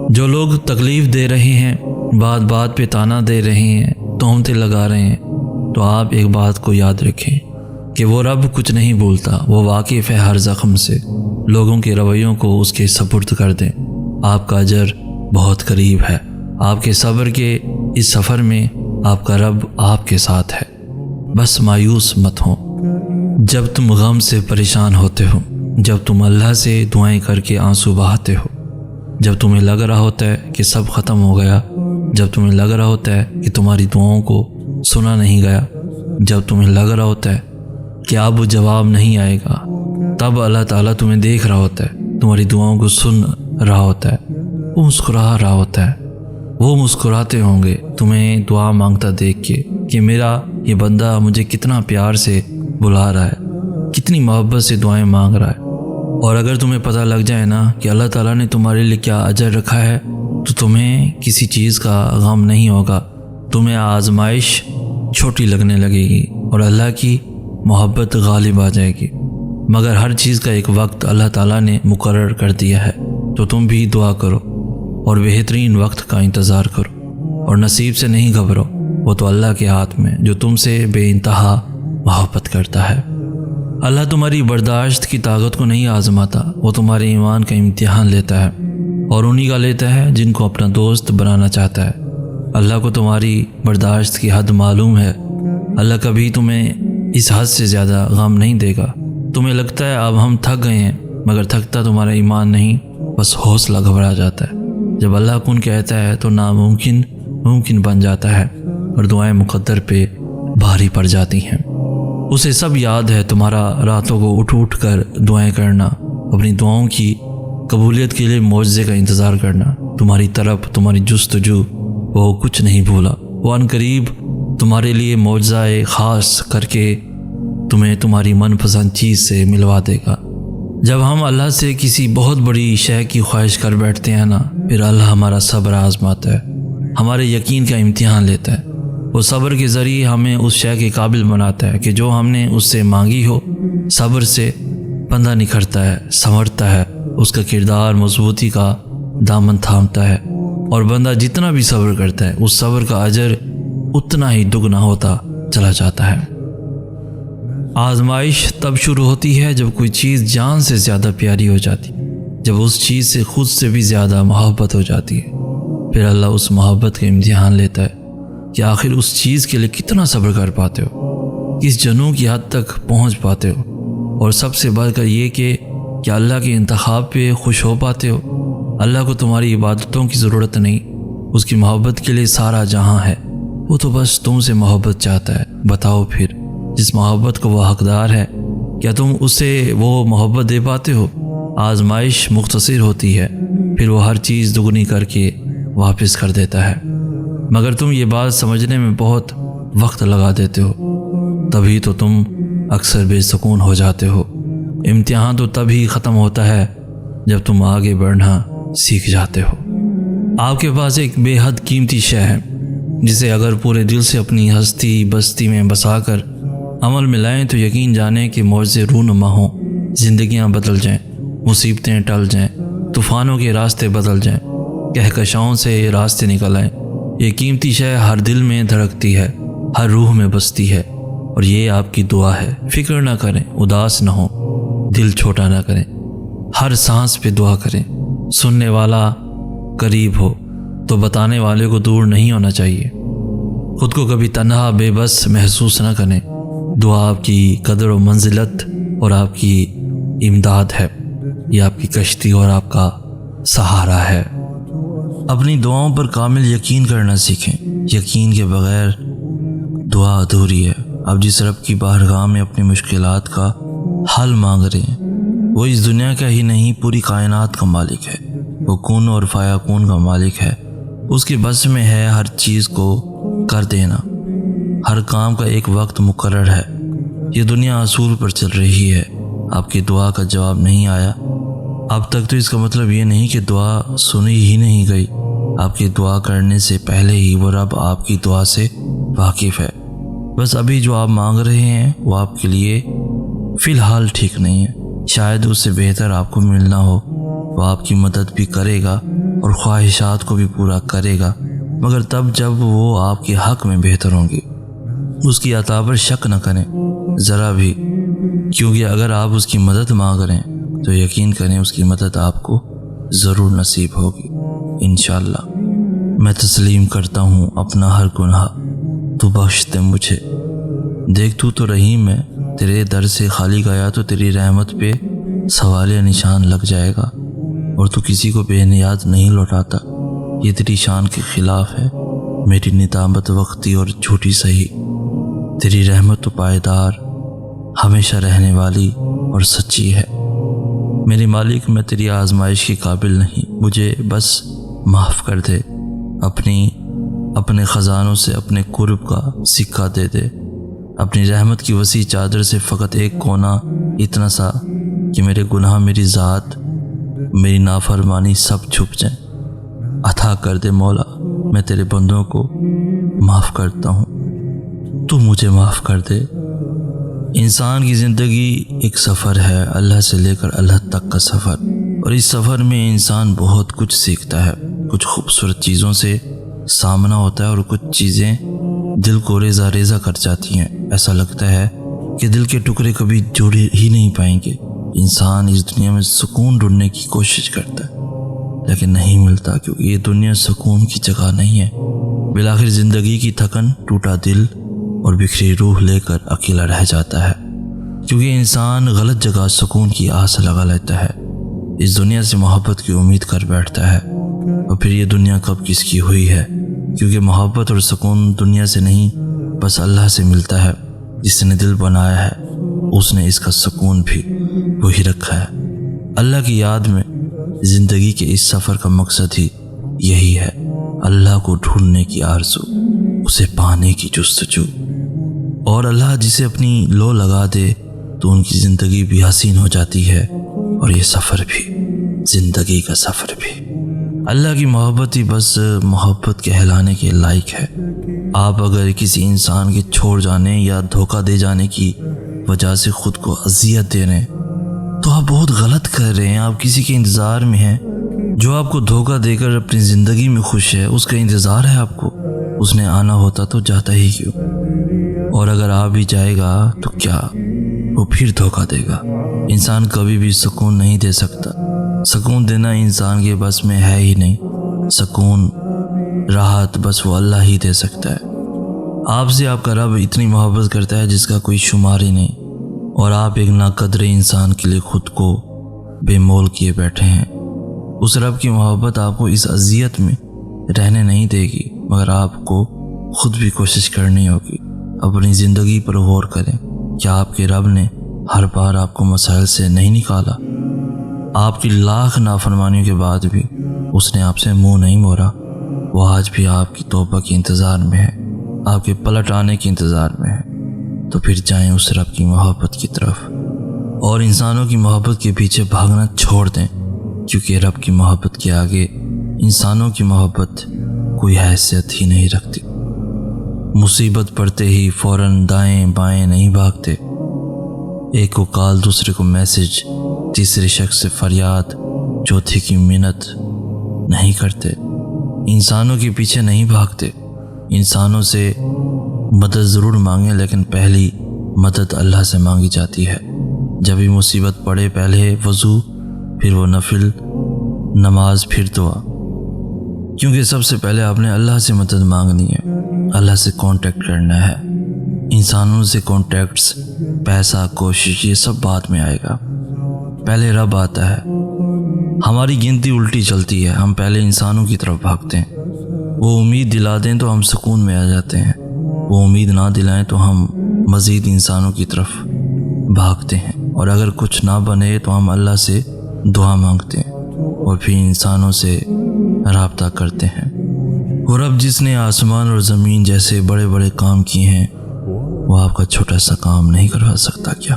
جو لوگ تکلیف دے رہے ہیں، بات بات پہ تانا دے رہے ہیں، تہمتیں لگا رہے ہیں، تو آپ ایک بات کو یاد رکھیں کہ وہ رب کچھ نہیں بھولتا، وہ واقف ہے ہر زخم سے۔ لوگوں کے رویوں کو اس کے سپرد کر دیں، آپ کا اجر بہت قریب ہے۔ آپ کے صبر کے اس سفر میں آپ کا رب آپ کے ساتھ ہے۔ بس مایوس مت ہو جب تم غم سے پریشان ہوتے ہو، جب تم اللہ سے دعائیں کر کے آنسو بہاتے ہو، جب تمہیں لگ رہا ہوتا ہے کہ سب ختم ہو گیا، جب تمہیں لگ رہا ہوتا ہے کہ تمہاری دعاؤں کو سنا نہیں گیا، جب تمہیں لگ رہا ہوتا ہے کہ اب جواب نہیں آئے گا، تب اللہ تعالیٰ تمہیں دیکھ رہا ہوتا ہے، تمہاری دعاؤں کو سن رہا ہوتا ہے، وہ مسکرا رہا ہوتا ہے۔ وہ مسکراتے ہوں گے تمہیں دعا مانگتا دیکھ کے کہ میرا یہ بندہ مجھے کتنا پیار سے بلا رہا ہے، کتنی محبت سے دعائیں مانگ رہا ہے۔ اور اگر تمہیں پتہ لگ جائے نا کہ اللہ تعالیٰ نے تمہارے لیے کیا اجر رکھا ہے، تو تمہیں کسی چیز کا غم نہیں ہوگا، تمہیں آزمائش چھوٹی لگنے لگے گی اور اللہ کی محبت غالب آ جائے گی۔ مگر ہر چیز کا ایک وقت اللہ تعالیٰ نے مقرر کر دیا ہے، تو تم بھی دعا کرو اور بہترین وقت کا انتظار کرو، اور نصیب سے نہیں گھبرو، وہ تو اللہ کے ہاتھ میں جو تم سے بے انتہا محبت کرتا ہے۔ اللہ تمہاری برداشت کی طاقت کو نہیں آزماتا، وہ تمہارے ایمان کا امتحان لیتا ہے، اور انہی کا لیتا ہے جن کو اپنا دوست بنانا چاہتا ہے۔ اللہ کو تمہاری برداشت کی حد معلوم ہے، اللہ کبھی تمہیں اس حد سے زیادہ غم نہیں دے گا۔ تمہیں لگتا ہے اب ہم تھک گئے ہیں، مگر تھکتا تمہارا ایمان نہیں، بس حوصلہ گھبرا جاتا ہے۔ جب اللہ کن کہتا ہے تو ناممکن ممکن بن جاتا ہے، اور دعائیں مقدر پہ بھاری پڑ جاتی ہیں۔ اسے سب یاد ہے تمہارا راتوں کو اٹھ اٹھ کر دعائیں کرنا، اپنی دعاؤں کی قبولیت کے لیے معجزے کا انتظار کرنا، تمہاری طرف تمہاری جستجو، وہ کچھ نہیں بھولا۔ وہ ان قریب تمہارے لیے معجزہ خاص کر کے تمہیں تمہاری من پسند چیز سے ملوا دے گا۔ جب ہم اللہ سے کسی بہت بڑی شے کی خواہش کر بیٹھتے ہیں نا، پھر اللہ ہمارا صبر آزماتا ہے، ہمارے یقین کا امتحان لیتا ہے۔ وہ صبر کے ذریعے ہمیں اس شے کے قابل بناتا ہے کہ جو ہم نے اس سے مانگی ہو۔ صبر سے بندہ نکھرتا ہے، سنورتا ہے، اس کا کردار مضبوطی کا دامن تھامتا ہے، اور بندہ جتنا بھی صبر کرتا ہے اس صبر کا اجر اتنا ہی دگنا ہوتا چلا جاتا ہے۔ آزمائش تب شروع ہوتی ہے جب کوئی چیز جان سے زیادہ پیاری ہو جاتی، جب اس چیز سے خود سے بھی زیادہ محبت ہو جاتی ہے۔ پھر اللہ اس محبت کا امتحان لیتا ہے کہ آخر اس چیز کے لیے کتنا صبر کر پاتے ہو، کس جنوں کی حد تک پہنچ پاتے ہو، اور سب سے بڑھ کر یہ کہ کیا اللہ کے انتخاب پہ خوش ہو پاتے ہو۔ اللہ کو تمہاری عبادتوں کی ضرورت نہیں، اس کی محبت کے لیے سارا جہاں ہے، وہ تو بس تم سے محبت چاہتا ہے۔ بتاؤ پھر جس محبت کو وہ حقدار ہے، کیا تم اسے وہ محبت دے پاتے ہو؟ آزمائش مختصر ہوتی ہے، پھر وہ ہر چیز دگنی کر کے واپس کر دیتا ہے، مگر تم یہ بات سمجھنے میں بہت وقت لگا دیتے ہو، تبھی تو تم اکثر بے سکون ہو جاتے ہو۔ امتحان تو تب ہی ختم ہوتا ہے جب تم آگے بڑھنا سیکھ جاتے ہو۔ آپ کے پاس ایک بے حد قیمتی شے ہے، جسے اگر پورے دل سے اپنی ہستی بستی میں بسا کر عمل میں لائیں تو یقین جانیں کہ معجزے رونما ہوں، زندگیاں بدل جائیں، مصیبتیں ٹل جائیں، طوفانوں کے راستے بدل جائیں، کہکشاؤں سے راستے نکل آئیں۔ یہ قیمتی شے ہر دل میں دھڑکتی ہے، ہر روح میں بستی ہے، اور یہ آپ کی دعا ہے۔ فکر نہ کریں، اداس نہ ہوں، دل چھوٹا نہ کریں، ہر سانس پہ دعا کریں۔ سننے والا قریب ہو تو بتانے والے کو دور نہیں ہونا چاہیے۔ خود کو کبھی تنہا بے بس محسوس نہ کریں، دعا آپ کی قدر و منزلت اور آپ کی امداد ہے، یہ آپ کی کشتی اور آپ کا سہارا ہے۔ اپنی دعاؤں پر کامل یقین کرنا سیکھیں، یقین کے بغیر دعا ادھوری ہے۔ آپ جس رب کی بارگاہ میں اپنی مشکلات کا حل مانگ رہے ہیں، وہ اس دنیا کا ہی نہیں پوری کائنات کا مالک ہے، وہ کون اور فایا کون کا مالک ہے۔ اس کے بس میں ہے ہر چیز کو کر دینا، ہر کام کا ایک وقت مقرر ہے۔ یہ دنیا اصول پر چل رہی ہے، آپ کی دعا کا جواب نہیں آیا اب تک، تو اس کا مطلب یہ نہیں کہ دعا سنی ہی نہیں گئی۔ آپ کی دعا کرنے سے پہلے ہی وہ رب آپ کی دعا سے واقف ہے۔ بس ابھی جو آپ مانگ رہے ہیں وہ آپ کے لیے فی الحال ٹھیک نہیں ہے، شاید اس سے بہتر آپ کو ملنا ہو۔ وہ آپ کی مدد بھی کرے گا اور خواہشات کو بھی پورا کرے گا، مگر تب جب وہ آپ کے حق میں بہتر ہوں گے۔ اس کی عطا پر شک نہ کریں ذرا بھی، کیونکہ اگر آپ اس کی مدد مانگ رہے ہیں تو یقین کریں اس کی مدد آپ کو ضرور نصیب ہوگی انشاءاللہ۔ میں تسلیم کرتا ہوں اپنا ہر گناہ، تو بخش دے مجھے۔ دیکھ تو رحیم ہے، تیرے در سے خالی گیا تو تیری رحمت پہ سوال نشان لگ جائے گا، اور تو کسی کو بے نیاز نہیں لوٹاتا، یہ تیری شان کے خلاف ہے۔ میری ندامت وقتی اور جھوٹی سہی، تیری رحمت تو پائیدار، ہمیشہ رہنے والی اور سچی ہے۔ میری مالک، میں تیری آزمائش کے قابل نہیں، مجھے بس معاف کر دے، اپنے خزانوں سے اپنے قرب کا سکہ دے دے، اپنی رحمت کی وسیع چادر سے فقط ایک کونا اتنا سا کہ میرے گناہ، میری ذات، میری نافرمانی سب چھپ جائیں۔ عطا کر دے مولا، میں تیرے بندوں کو معاف کرتا ہوں، تو مجھے معاف کر دے۔ انسان کی زندگی ایک سفر ہے، اللہ سے لے کر اللہ تک کا سفر، اور اس سفر میں انسان بہت کچھ سیکھتا ہے۔ کچھ خوبصورت چیزوں سے سامنا ہوتا ہے اور کچھ چیزیں دل کو ریزہ ریزہ کر جاتی ہیں۔ ایسا لگتا ہے کہ دل کے ٹکڑے کبھی جوڑے ہی نہیں پائیں گے۔ انسان اس دنیا میں سکون ڈھونڈنے کی کوشش کرتا ہے لیکن نہیں ملتا، کیونکہ یہ دنیا سکون کی جگہ نہیں ہے۔ بالآخر زندگی کی تھکن، ٹوٹا دل اور بکھری روح لے کر اکیلا رہ جاتا ہے، کیونکہ انسان غلط جگہ سکون کی آس لگا لیتا ہے، اس دنیا سے محبت کی امید کر بیٹھتا ہے، اور پھر یہ دنیا کب کس کی ہوئی ہے، کیونکہ محبت اور سکون دنیا سے نہیں بس اللہ سے ملتا ہے۔ جس نے دل بنایا ہے اس نے اس کا سکون بھی وہی رکھا ہے۔ اللہ کی یاد میں زندگی کے اس سفر کا مقصد ہی یہی ہے، اللہ کو ڈھونڈنے کی آرزو، اسے پانے کی جستجو، اور اللہ جسے اپنی لو لگا دے تو ان کی زندگی بھی حسین ہو جاتی ہے، اور یہ سفر بھی، زندگی کا سفر بھی۔ اللہ کی محبت ہی بس محبت کہلانے کے لائق ہے۔ آپ اگر کسی انسان کے چھوڑ جانے یا دھوکہ دے جانے کی وجہ سے خود کو اذیت دے رہے ہیں تو آپ بہت غلط کر رہے ہیں۔ آپ کسی کے انتظار میں ہیں جو آپ کو دھوکہ دے کر اپنی زندگی میں خوش ہے، اس کا انتظار ہے آپ کو۔ اس نے آنا ہوتا تو جاتا ہی کیوں، اور اگر آ بھی جائے گا تو کیا، وہ پھر دھوکہ دے گا۔ انسان کبھی بھی سکون نہیں دے سکتا، سکون دینا انسان کے بس میں ہے ہی نہیں۔ سکون، راحت بس وہ اللہ ہی دے سکتا ہے۔ آپ سے آپ کا رب اتنی محبت کرتا ہے جس کا کوئی شمار ہی نہیں، اور آپ ایک ناقدر انسان کے لیے خود کو بے مول کیے بیٹھے ہیں۔ اس رب کی محبت آپ کو اس اذیت میں رہنے نہیں دے گی، مگر آپ کو خود بھی کوشش کرنی ہوگی۔ اپنی زندگی پر غور کریں، کیا آپ کے رب نے ہر بار آپ کو مسائل سے نہیں نکالا؟ آپ کی لاکھ نافرمانیوں کے بعد بھی اس نے آپ سے منہ نہیں موڑا۔ وہ آج بھی آپ کی توبہ کے انتظار میں ہے، آپ کے پلٹ آنے کے انتظار میں ہے۔ تو پھر جائیں اس رب کی محبت کی طرف، اور انسانوں کی محبت کے پیچھے بھاگنا چھوڑ دیں، کیونکہ رب کی محبت کے آگے انسانوں کی محبت کوئی حیثیت ہی نہیں رکھتی۔ مصیبت پڑتے ہی فوراً دائیں بائیں نہیں بھاگتے، ایک کو کال، دوسرے کو میسج، تیسرے شخص سے فریاد، چوتھے کی منت نہیں کرتے۔ انسانوں کے پیچھے نہیں بھاگتے۔ انسانوں سے مدد ضرور مانگیں، لیکن پہلی مدد اللہ سے مانگی جاتی ہے۔ جب بھی مصیبت پڑے، پہلے وضو، پھر وہ نفل نماز، پھر دعا، کیونکہ سب سے پہلے آپ نے اللہ سے مدد مانگنی ہے، اللہ سے کانٹیکٹ کرنا ہے۔ انسانوں سے کانٹیکٹس، پیسہ، کوشش، یہ سب بعد میں آئے گا، پہلے رب آتا ہے۔ ہماری گنتی الٹی چلتی ہے، ہم پہلے انسانوں کی طرف بھاگتے ہیں۔ وہ امید دلا دیں تو ہم سکون میں آ جاتے ہیں، وہ امید نہ دلائیں تو ہم مزید انسانوں کی طرف بھاگتے ہیں، اور اگر کچھ نہ بنے تو ہم اللہ سے دعا مانگتے ہیں، اور پھر انسانوں سے رابطہ کرتے ہیں۔ اور اب جس نے آسمان اور زمین جیسے بڑے بڑے کام کیے ہیں، وہ آپ کا چھوٹا سا کام نہیں کروا سکتا کیا؟